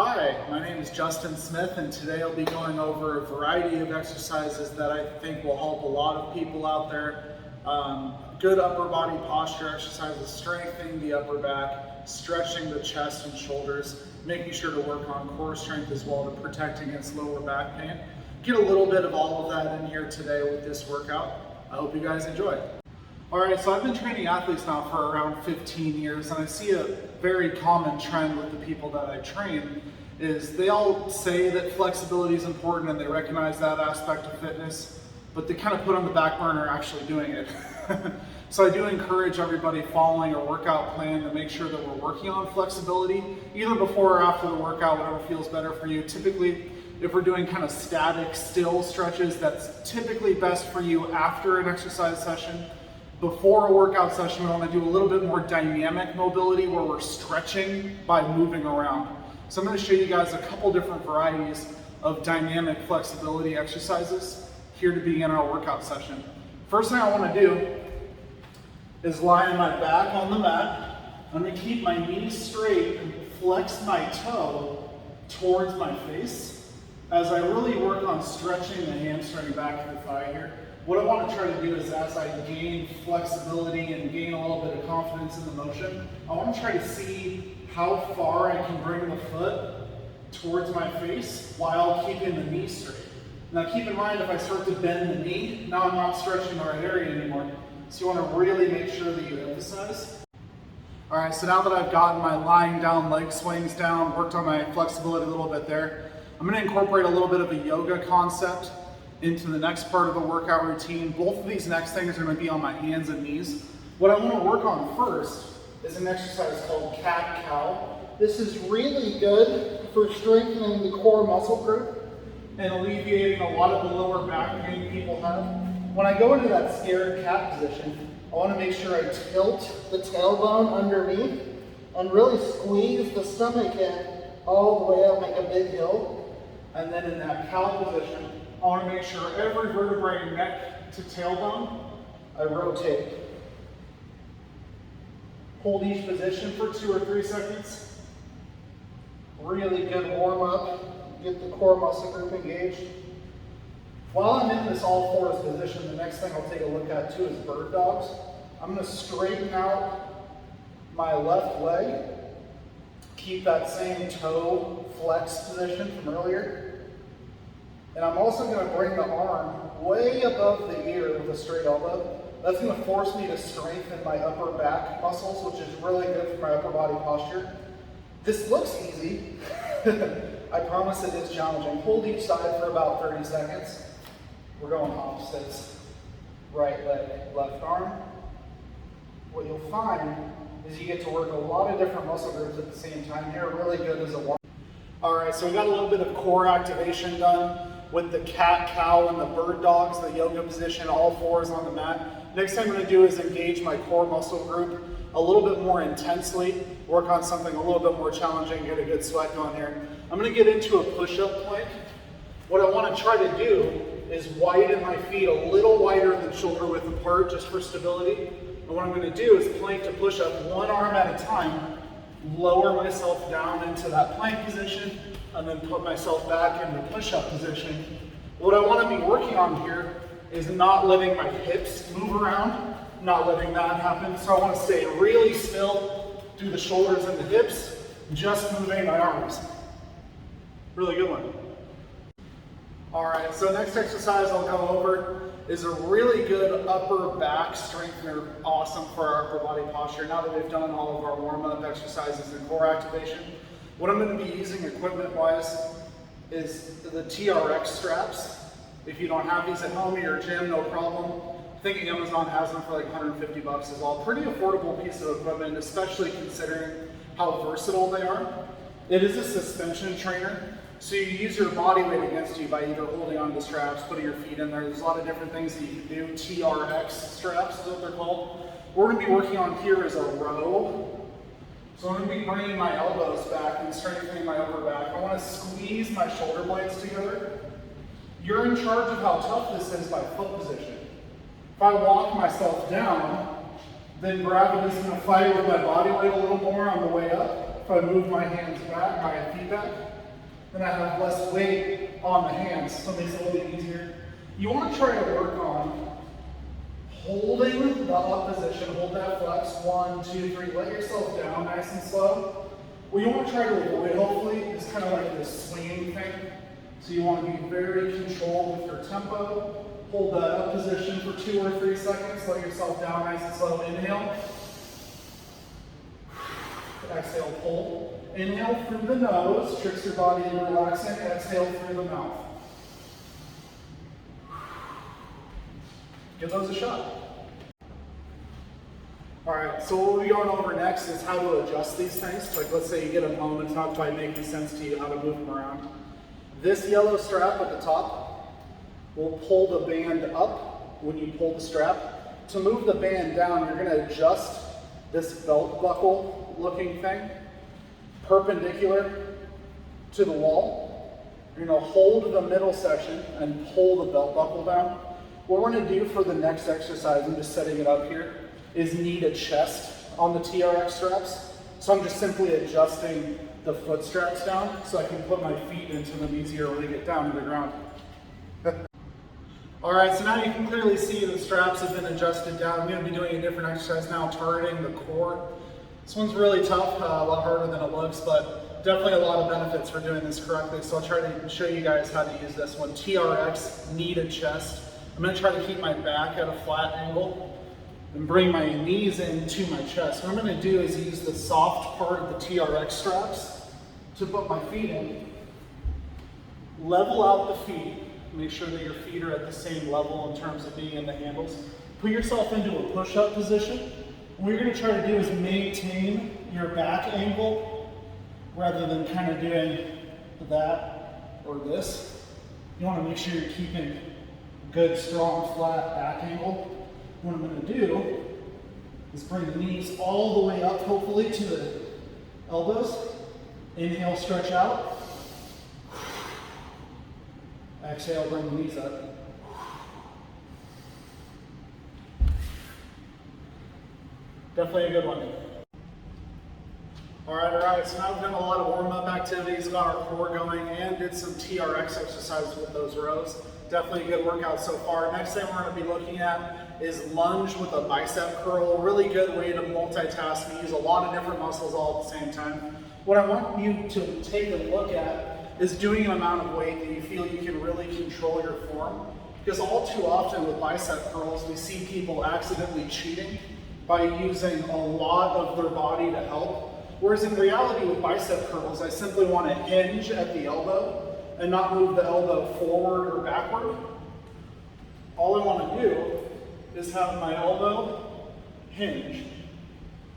Hi, my name is Justin Smith, and today I'll be going over a variety of exercises that I think will help a lot of people out there. Good upper body posture exercises, strengthening the upper back, stretching the chest and shoulders, making sure to work on core strength as well to protect against lower back pain. Get a little bit of all of that in here today with this workout. I hope you guys enjoy. Alright, so I've been training athletes now for around 15 years, and I see a very common trend with the people that I train is they all say that flexibility is important and they recognize that aspect of fitness, but they kind of put on the back burner actually doing it. So I do encourage everybody following a workout plan to make sure that we're working on flexibility, either before or after the workout, whatever feels better for you. Typically, if we're doing kind of static, still stretches, that's typically best for you after an exercise session. Before a workout session, we want to do a little bit more dynamic mobility where we're stretching by moving around. So I'm going to show you guys a couple different varieties of dynamic flexibility exercises here to begin our workout session. First thing I want to do is lie on my back on the mat. I'm going to keep my knees straight and flex my toe towards my face as I really work on stretching the hamstring back to the thigh here. What I want to try to do is, as I gain flexibility and gain a little bit of confidence in the motion, I want to try to see how far I can bring the foot towards my face while keeping the knee straight. Now keep in mind, if I start to bend the knee, now I'm not stretching the right area anymore. So you want to really make sure that you emphasize. Alright, so now that I've gotten my lying down leg swings down, worked on my flexibility a little bit there, I'm going to incorporate a little bit of a yoga concept into the next part of the workout routine. Both of these next things are going to be on my hands and knees. What I want to work on first is an exercise called cat-cow. This is really good for strengthening the core muscle group and alleviating a lot of the lower back pain people have. When I go into that scared cat position, I want to make sure I tilt the tailbone underneath and really squeeze the stomach in all the way up, make a big hill. And then in that cow position, I want to make sure every vertebrae neck to tailbone, I rotate. Hold each position for 2 or 3 seconds. Really good warm up. Get the core muscle group engaged. While I'm in this all fours position, the next thing I'll take a look at too is bird dogs. I'm going to straighten out my left leg. Keep that same toe flex position from earlier. And I'm also going to bring the arm way above the ear with a straight elbow. That's going to force me to strengthen my upper back muscles, which is really good for my upper body posture. This looks easy. I promise it is challenging. Hold each side for about 30 seconds. We're going opposites. Right leg, left arm. What you'll find is you get to work a lot of different muscle groups at the same time here. Really good as a warm. Alright, so we got a little bit of core activation done with the cat-cow and the bird dogs, the yoga position, all fours on the mat. Next thing I'm going to do is engage my core muscle group a little bit more intensely, work on something a little bit more challenging, get a good sweat going here. I'm going to get into a push-up plank. What I want to try to do is widen my feet a little wider than shoulder width apart just for stability. And what I'm going to do is plank to push up one arm at a time, lower myself down into that plank position, and then put myself back into push-up position. What I want to be working on here is not letting my hips move around, not letting that happen. So I want to stay really still, do the shoulders and the hips, just moving my arms. Really good one. Alright, so next exercise I'll go over is a really good upper back strengthener, awesome for our upper body posture. Now that we've done all of our warm-up exercises and core activation, what I'm going to be using equipment-wise is the Trx Straps. If you don't have these at home or your gym, no problem. I think Amazon has them for like 150 bucks as well. Pretty affordable piece of equipment, especially considering how versatile they are. It is a suspension trainer, so you use your body weight against you by either holding on to the straps, putting your feet in there. There's a lot of different things that you can do. Trx Straps is what they're called. What we're going to be working on here is a row. So I'm going to be bringing my elbows back and strengthening my upper back. I want to squeeze my shoulder blades together. You're in charge of how tough this is by foot position. If I walk myself down, then gravity's going to fight with my body weight a little more on the way up. if I move my hands back, my feet back, then I have less weight on the hands, so it makes it a little bit easier. You want to try to work on holding the up position, hold that flex, 1, 2, 3, let yourself down nice and slow. What you want to try to avoid, hopefully, is kind of like this swinging thing. So you want to be very controlled with your tempo. Hold that up position for 2 or 3 seconds, let yourself down nice and slow. Inhale. Exhale, pull. Inhale through the nose, tricks your body into relaxing. Exhale through the mouth. Give those a shot. All right, so what we'll be going over next is how to adjust these things. Like let's say you get a moment, it's not quite making sense to you how to move them around. This yellow strap at the top will pull the band up when you pull the strap. To move the band down, you're gonna adjust this belt buckle looking thing perpendicular to the wall. You're gonna hold the middle section and pull the belt buckle down. What we're gonna do for the next exercise, I'm just setting it up here, is knee to chest on the TRX straps. So I'm just simply adjusting the foot straps down so I can put my feet into them easier when I get down to the ground. All right, so now you can clearly see the straps have been adjusted down. I'm gonna be doing a different exercise now, targeting the core. This one's really tough, a lot harder than it looks, but definitely a lot of benefits for doing this correctly. So I'll try to show you guys how to use this one. TRX, knee to chest. I'm gonna try to keep my back at a flat angle and bring my knees into my chest. What I'm gonna do is use the soft part of the TRX straps to put my feet in. Level out the feet. Make sure that your feet are at the same level in terms of being in the handles. Put yourself into a push-up position. What you're gonna try to do is maintain your back angle rather than kind of doing that or this. You wanna make sure you're keeping good, strong, flat back angle. What I'm going to do is bring the knees all the way up, hopefully, to the elbows. Inhale, stretch out. Exhale, bring the knees up. Definitely a good one. All right, so now we've done a lot of warm-up activities, got our core going, and did some TRX exercises with those rows. Definitely a good workout so far. Next thing we're going to be looking at is lunge with a bicep curl. Really good way to multitask and use a lot of different muscles all at the same time. What I want you to take a look at is doing an amount of weight that you feel you can really control your form. Because all too often with bicep curls, we see people accidentally cheating by using a lot of their body to help. Whereas in reality with bicep curls, I simply want to hinge at the elbow and not move the elbow forward or backward. All I want to do is have my elbow hinge.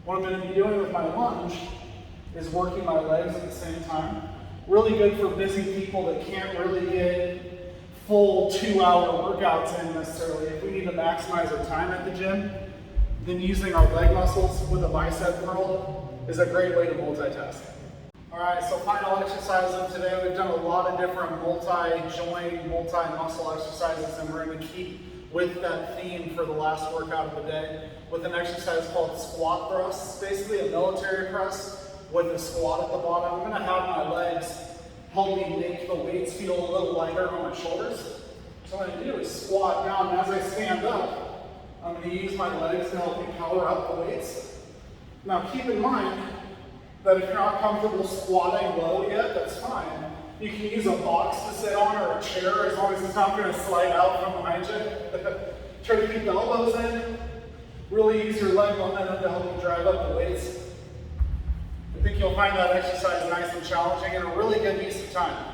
What I'm going to be doing with my lunge is working my legs at the same time. Really good for busy people that can't really get full 2-hour workouts in necessarily. If we need to maximize our time at the gym, then using our leg muscles with a bicep curl is a great way to multitask. All right, so final exercise of today. We've done a lot of different multi-joint, multi-muscle exercises, and we're going to keep with that theme for the last workout of the day with an exercise called squat thrusts. Basically a military press with a squat at the bottom. I'm going to have my legs help me make the weights feel a little lighter on my shoulders. So what I'm going to do is squat down, and as I stand up, I'm going to use my legs to help me power up the weights. Now keep in mind that if you're not comfortable squatting low yet, that's fine. You can use a box to sit on or a chair as long as it's not going to slide out from behind you. Try to keep the elbows in. Really use your leg momentum to help you drive up the weights. I think you'll find that exercise nice and challenging and a really good use of time.